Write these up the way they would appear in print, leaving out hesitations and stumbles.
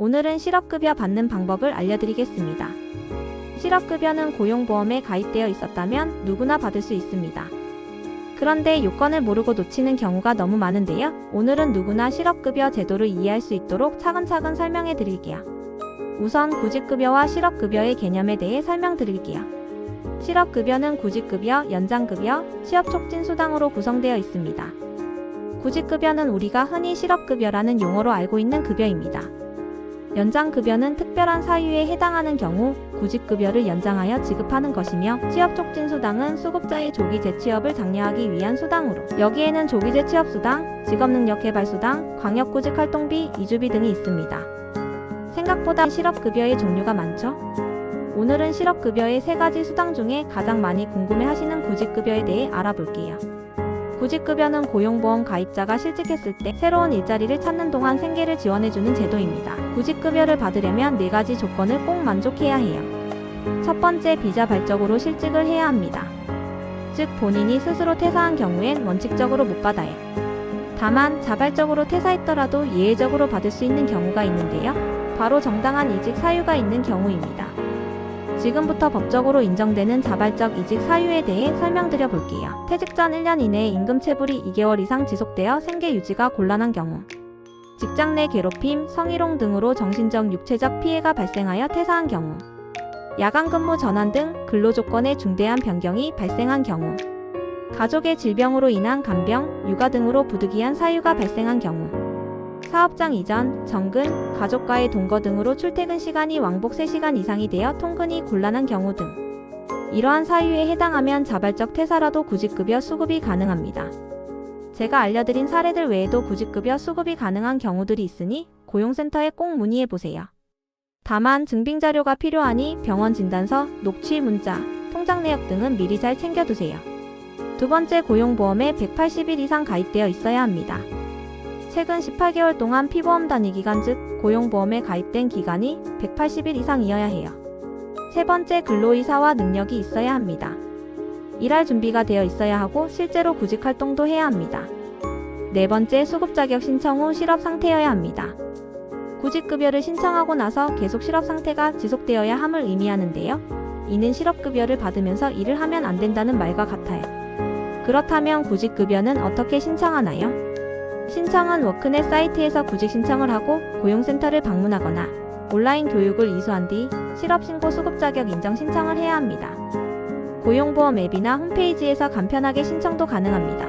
오늘은 실업급여 받는 방법을 알려드리겠습니다. 실업급여는 고용보험에 가입되어 있었다면 누구나 받을 수 있습니다. 그런데 요건을 모르고 놓치는 경우가 너무 많은데요. 오늘은 누구나 실업급여 제도를 이해할 수 있도록 차근차근 설명해 드릴게요. 우선 구직급여와 실업급여의 개념에 대해 설명드릴게요. 실업급여는 구직급여, 연장급여, 취업촉진수당으로 구성되어 있습니다. 구직급여는 우리가 흔히 실업급여라는 용어로 알고 있는 급여입니다. 연장급여는 특별한 사유에 해당하는 경우 구직급여를 연장하여 지급하는 것이며, 취업촉진수당은 수급자의 조기 재취업을 장려하기 위한 수당으로, 여기에는 조기 재취업수당, 직업능력개발수당, 광역구직활동비, 이주비 등이 있습니다. 생각보다 실업급여의 종류가 많죠? 오늘은 실업급여의 3가지 수당 중에 가장 많이 궁금해하시는 구직급여에 대해 알아볼게요. 구직급여는 고용보험 가입자가 실직했을 때 새로운 일자리를 찾는 동안 생계를 지원해주는 제도입니다. 구직급여를 받으려면 4가지 조건을 꼭 만족해야 해요. 첫 번째, 비자발적으로 실직을 해야 합니다. 즉, 본인이 스스로 퇴사한 경우엔 원칙적으로 못 받아요. 다만 자발적으로 퇴사했더라도 예외적으로 받을 수 있는 경우가 있는데요. 바로 정당한 이직 사유가 있는 경우입니다. 지금부터 법적으로 인정되는 자발적 이직 사유에 대해 설명드려 볼게요. 퇴직 전 1년 이내에 임금 체불이 2개월 이상 지속되어 생계 유지가 곤란한 경우, 직장 내 괴롭힘, 성희롱 등으로 정신적, 육체적 피해가 발생하여 퇴사한 경우, 야간 근무 전환 등 근로조건의 중대한 변경이 발생한 경우, 가족의 질병으로 인한 간병, 육아 등으로 부득이한 사유가 발생한 경우, 사업장 이전, 정근, 가족과의 동거 등으로 출퇴근 시간이 왕복 3시간 이상이 되어 통근이 곤란한 경우 등, 이러한 사유에 해당하면 자발적 퇴사라도 구직급여 수급이 가능합니다. 제가 알려드린 사례들 외에도 구직급여 수급이 가능한 경우들이 있으니 고용센터에 꼭 문의해보세요. 다만 증빙자료가 필요하니 병원 진단서, 녹취 문자, 통장 내역 등은 미리 잘 챙겨두세요. 두 번째, 고용보험에 180일 이상 가입되어 있어야 합니다. 최근 18개월 동안 피보험 단위 기간, 즉 고용보험에 가입된 기간이 180일 이상이어야 해요. 세 번째, 근로의사와 능력이 있어야 합니다. 일할 준비가 되어 있어야 하고 실제로 구직활동도 해야 합니다. 네 번째, 수급자격 신청 후 실업 상태여야 합니다. 구직급여를 신청하고 나서 계속 실업 상태가 지속되어야 함을 의미하는데요. 이는 실업급여를 받으면서 일을 하면 안 된다는 말과 같아요. 그렇다면 구직급여는 어떻게 신청하나요? 신청은 워크넷 사이트에서 구직 신청을 하고 고용센터를 방문하거나 온라인 교육을 이수한 뒤 실업신고 수급자격 인정 신청을 해야 합니다. 고용보험 앱이나 홈페이지에서 간편하게 신청도 가능합니다.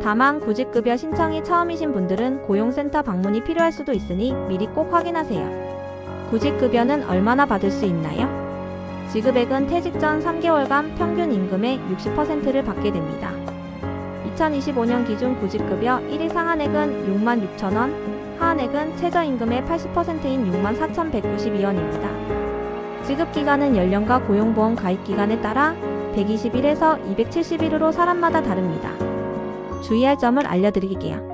다만 구직급여 신청이 처음이신 분들은 고용센터 방문이 필요할 수도 있으니 미리 꼭 확인하세요. 구직급여는 얼마나 받을 수 있나요? 지급액은 퇴직 전 3개월간 평균 임금의 60%를 받게 됩니다. 2025년 기준 구직급여 1일 상한액은 66,000원, 하한액은 최저임금의 80%인 64,192원입니다. 지급기간은 연령과 고용보험 가입기간에 따라 120일에서 270일으로 사람마다 다릅니다. 주의할 점을 알려드릴게요.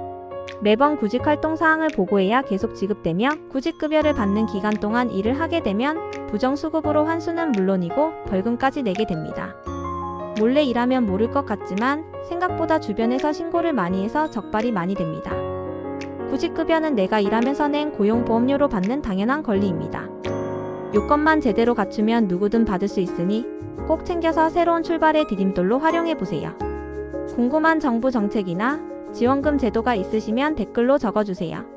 매번 구직활동 사항을 보고해야 계속 지급되며, 구직급여를 받는 기간 동안 일을 하게 되면 부정수급으로 환수는 물론이고 벌금까지 내게 됩니다. 몰래 일하면 모를 것 같지만 생각보다 주변에서 신고를 많이 해서 적발이 많이 됩니다. 구직급여는 내가 일하면서 낸 고용보험료로 받는 당연한 권리입니다. 요건만 제대로 갖추면 누구든 받을 수 있으니 꼭 챙겨서 새로운 출발의 디딤돌로 활용해보세요. 궁금한 정부 정책이나 지원금 제도가 있으시면 댓글로 적어주세요.